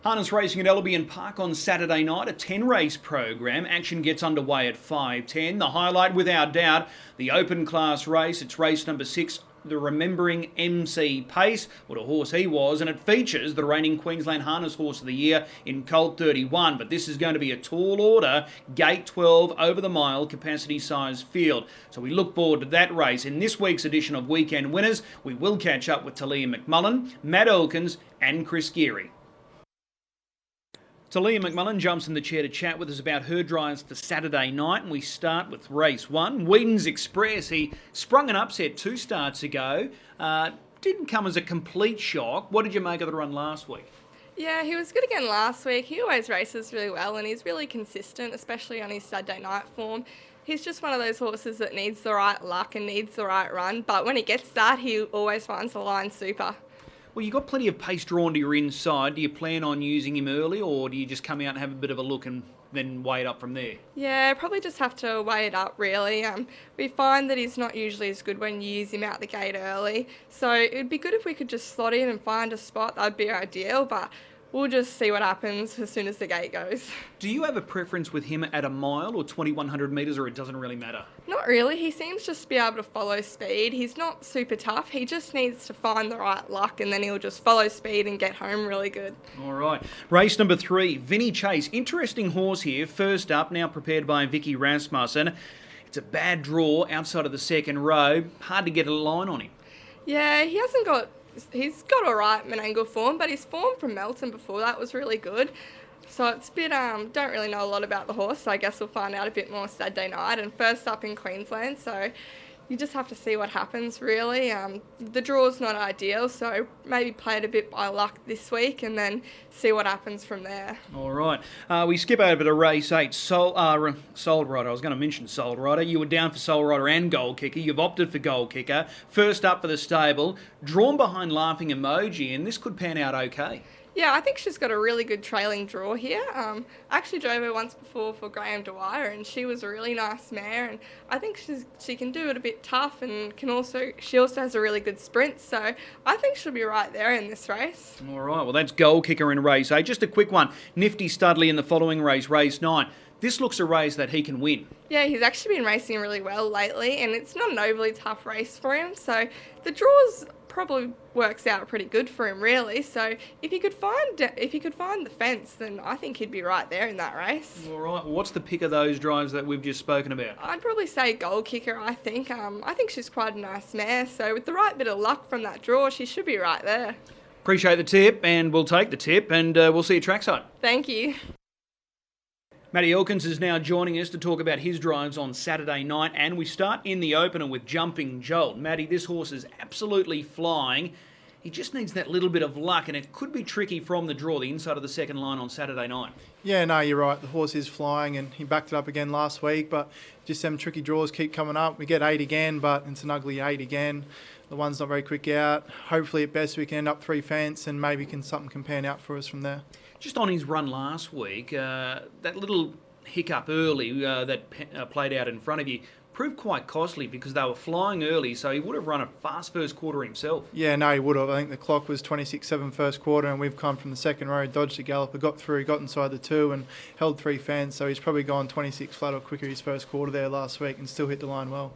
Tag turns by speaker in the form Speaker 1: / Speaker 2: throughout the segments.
Speaker 1: Harness racing at Albion Park on Saturday night, a 10-race program. Action gets underway at 5:10. The highlight, without doubt, the open class race. It's race number 6, the Remembering Emcee Pace. What a horse he was, and it features the reigning Queensland Harness Horse of the Year in Colt 31. But this is going to be a tall order, gate 12, over the mile, capacity size field. So we look forward to that race. In this week's edition of Weekend Winners, we will catch up with Taleah McMullen, Elkins and Chris Geary. Taleah McMullen jumps in the chair to chat with us about her drives for Saturday night, and we start with race 1. Wheaton's Express. He sprung an upset 2 starts ago. Didn't come as a complete shock. What did you make of the run last week?
Speaker 2: Yeah, he was good again last week. He always races really well and he's really consistent, especially on his Saturday night form. He's just one of those horses that needs the right luck and needs the right run, but when he gets that, he always finds the line super.
Speaker 1: Well, you've got plenty of pace drawn to your inside. Do you plan on using him early, or do you just come out and have a bit of a look and then weigh it up from there?
Speaker 2: Yeah, probably just have to weigh it up, really. We find that he's not usually as good when you use him out the gate early. So it'd be good if we could just slot in and find a spot. That'd be ideal, but we'll just see what happens as soon as the gate goes.
Speaker 1: Do you have a preference with him at a mile or 2,100 metres, or it doesn't really matter?
Speaker 2: Not really. He seems just to be able to follow speed. He's not super tough. He just needs to find the right luck and then he'll just follow speed and get home really good.
Speaker 1: All right. Race number 3, Vinny Chase. Interesting horse here. First up, now prepared by Vicky Rasmussen. It's a bad draw outside of the second row. Hard to get a line on him.
Speaker 2: Yeah, he's got all right Menangle form, but his form from Melton before that was really good. So it's a bit, don't really know a lot about the horse, so I guess we'll find out a bit more Saturday night. And first up in Queensland, so you just have to see what happens, really. The draw's not ideal, so maybe play it a bit by luck this week and then see what happens from there.
Speaker 1: All right. We skip over to race 8, Soul Rider. I was going to mention Soul Rider. You were down for Soul Rider and Goal Kicker. You've opted for Goal Kicker. First up for the stable, drawn behind Laughing Emoji, and this could pan out okay.
Speaker 2: Yeah, I think she's got a really good trailing draw here. I actually drove her once before for Graham Dwyer and she was a really nice mare, and I think she can do it a bit tough and she also has a really good sprint, so I think she'll be right there in this race.
Speaker 1: All right, well that's Goal Kicker in race 8. Just a quick one, Nifty Studley in the following race, race 9. This looks a race that he can win.
Speaker 2: Yeah, he's actually been racing really well lately and it's not an overly tough race for him, so the draws probably works out pretty good for him, really. So if he could find the fence, then I think he'd be right there in that race.
Speaker 1: All right. Well, what's the pick of those drives that we've just spoken about?
Speaker 2: I'd probably say Goal Kicker. I think she's quite a nice mare. So with the right bit of luck from that draw, she should be right there.
Speaker 1: Appreciate the tip, and we'll take the tip, and we'll see you trackside.
Speaker 2: Thank you.
Speaker 1: Matty Elkins is now joining us to talk about his drives on Saturday night, and we start in the opener with Jumping Jolt. Matty, this horse is absolutely flying. He just needs that little bit of luck, and it could be tricky from the draw, the inside of the second line on Saturday night. Yeah,
Speaker 3: no, you're right. The horse is flying, and he backed it up again last week, but just some tricky draws keep coming up. We get 8 again, but it's an ugly 8 again. The one's not very quick out. Hopefully at best we can end up 3 fence, and maybe something can pan out for us from there.
Speaker 1: Just on his run last week, that little hiccup early that played out in front of you proved quite costly because they were flying early, so he would have run a fast first quarter himself.
Speaker 3: Yeah, no, he would have. I think the clock was 26.7 first quarter, and we've come from the second row, dodged the galloper, got through, got inside the 2 and held 3 fence, so he's probably gone 26 flat or quicker his first quarter there last week and still hit the line well.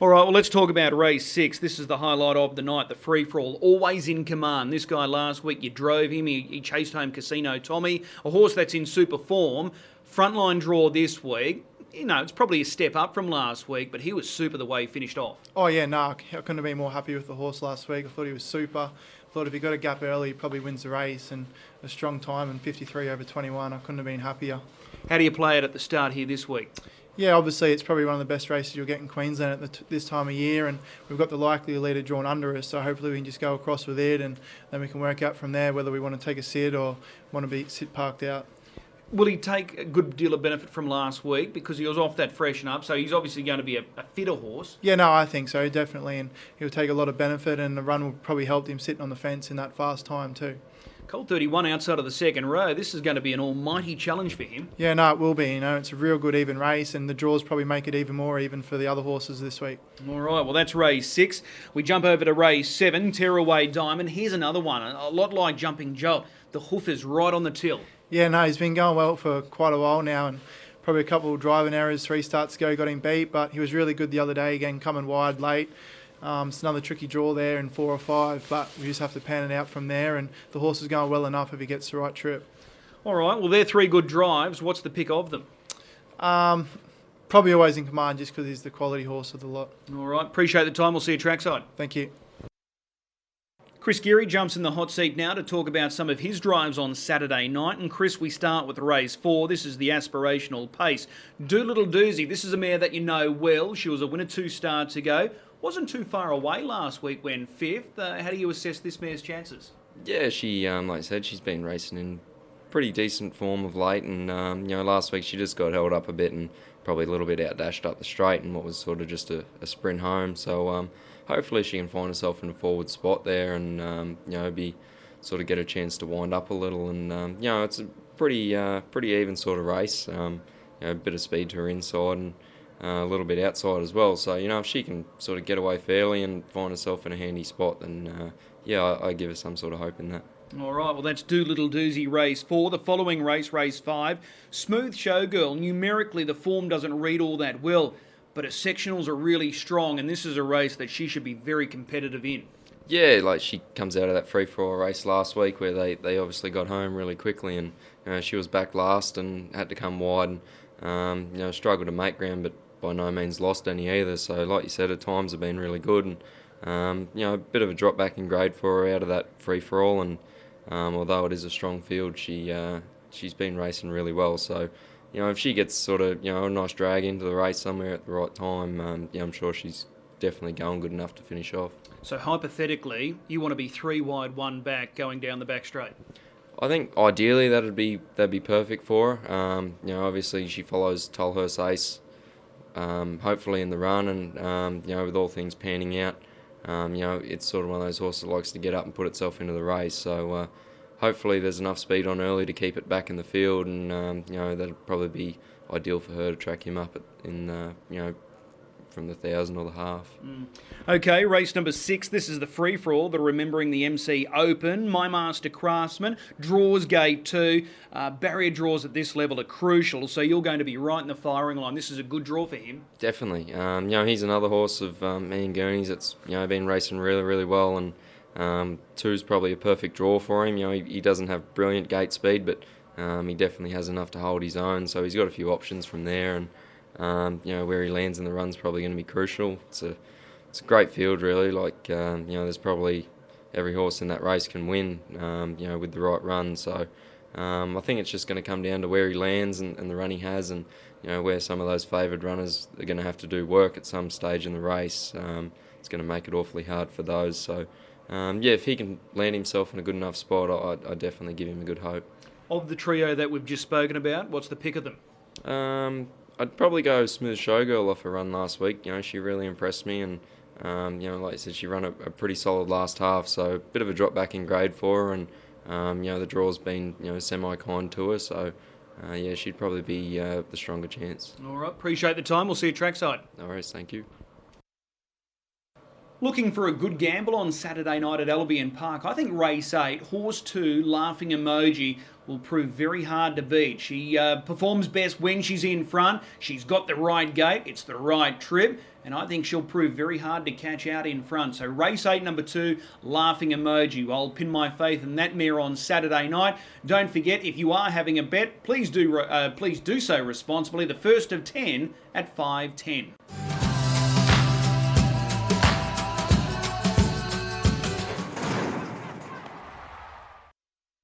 Speaker 1: All right, well, let's talk about race 6. This is the highlight of the night, the free-for-all, always in command. This guy last week, you drove him, he chased home Casino Tommy, a horse that's in super form. Frontline draw this week. You know, it's probably a step up from last week, but he was super the way he finished off.
Speaker 3: Oh, yeah, no, I couldn't have been more happy with the horse last week. I thought he was super. I thought if he got a gap early, he probably wins the race, and a strong time in 53/21. I couldn't have been happier.
Speaker 1: How do you play it at the start here this week?
Speaker 3: Yeah, obviously it's probably one of the best races you'll get in Queensland at this time of year, and we've got the likely leader drawn under us, so hopefully we can just go across with it and then we can work out from there whether we want to take a sit or want to sit parked out.
Speaker 1: Will he take a good deal of benefit from last week because he was off that freshen up, so he's obviously going to be a fitter horse?
Speaker 3: Yeah, no, I think so, definitely, and he'll take a lot of benefit, and the run will probably help him sitting on the fence in that fast time too.
Speaker 1: Colt 31 outside of the second row. This is going to be an almighty challenge for him.
Speaker 3: Yeah, no, it will be. You know, it's a real good even race, and the draws probably make it even more even for the other horses this week.
Speaker 1: All right, well, that's race 6. We jump over to race 7, Tearaway Diamond. Here's another one, a lot like Jumping Jolt. the hoof is right on the till.
Speaker 3: Yeah, no, he's been going well for quite a while now, and probably a couple of driving errors 3 starts ago got him beat, but he was really good the other day again, coming wide late. It's another tricky draw there in 4 or 5, but we just have to pan it out from there, and the horse is going well enough if he gets the right trip.
Speaker 1: All right, well, they're 3 good drives. What's the pick of them?
Speaker 3: Probably Always in Command, just because he's the quality horse of the lot.
Speaker 1: All right, appreciate the time. We'll see you trackside.
Speaker 3: Thank you.
Speaker 1: Chris Geary jumps in the hot seat now to talk about some of his drives on Saturday night. And Chris, we start with race 4. This is the aspirational pace. Doolittle Doozy, this is a mare that you know well. She was a winner 2 starts ago. Wasn't too far away last week when 5th. How do you assess this mare's chances?
Speaker 4: Yeah, she, like I said, she's been racing in pretty decent form of late. And, last week she just got held up a bit and probably a little bit outdashed up the straight in what was sort of just a sprint home. So, hopefully she can find herself in a forward spot there and, get a chance to wind up a little. And, it's a pretty even sort of race. A bit of speed to her inside and a little bit outside as well. So, if she can sort of get away fairly and find herself in a handy spot, then, I give her some sort of hope in that.
Speaker 1: All right, well, that's Doolittle Doozy race 4. The following race, race 5, Smooth Showgirl. Numerically, the form doesn't read all that well, but her sectionals are really strong, and this is a race that she should be very competitive in.
Speaker 4: Yeah, like she comes out of that free-for-all race last week where they obviously got home really quickly, and she was back last and had to come wide and, struggled to make ground, but by no means lost any either. So, like you said, her times have been really good and, a bit of a drop back in grade for her out of that free-for-all, and although it is a strong field, she's been racing really well. So, if she gets sort of, a nice drag into the race somewhere at the right time, I'm sure she's definitely going good enough to finish off.
Speaker 1: So, hypothetically, you want to be 3 wide, 1 back going down the back straight?
Speaker 4: I think ideally that'd be perfect for her. Obviously she follows Tolhurst Ace, hopefully in the run, and, with all things panning out, it's sort of one of those horses that likes to get up and put itself into the race. So hopefully there's enough speed on early to keep it back in the field, and that'd probably be ideal for her to track him up from the 1,000 or the half.
Speaker 1: Okay, race number 6. This is the free-for-all, the Remembering the Emcee Open. My Master Craftsman, draws gate 2. Barrier draws at this level are crucial, so you're going to be right in the firing line. This is a good draw for him.
Speaker 4: Definitely. He's another horse of Ian Gurney's that's, been racing really, really well, and 2's probably a perfect draw for him. He doesn't have brilliant gate speed, but he definitely has enough to hold his own, so he's got a few options from there, and where he lands in the run's probably going to be crucial. It's a great field, really. There's probably every horse in that race can win, with the right run. So I think it's just going to come down to where he lands and the run he has, and where some of those favoured runners are going to have to do work at some stage in the race. It's going to make it awfully hard for those. So if he can land himself in a good enough spot, I definitely give him a good hope.
Speaker 1: Of the trio that we've just spoken about, what's the pick of them?
Speaker 4: I'd probably go Smooth Showgirl off her run last week. She really impressed me, and like I said, she ran a pretty solid last half, so a bit of a drop back in grade for her, and the draw's been semi-kind to her, so she'd probably be the stronger chance.
Speaker 1: All right, appreciate the time. We'll see you trackside.
Speaker 4: No worries, thank you.
Speaker 1: Looking for a good gamble on Saturday night at Albion Park? I think race 8, horse 2, Laughing Emoji, will prove very hard to beat. She performs best when she's in front. She's got the right gait. It's the right trip. And I think she'll prove very hard to catch out in front. So race 8, number 2, Laughing Emoji. I'll pin my faith in that mare on Saturday night. Don't forget, if you are having a bet, please do so responsibly. The first of 10 at 5:10.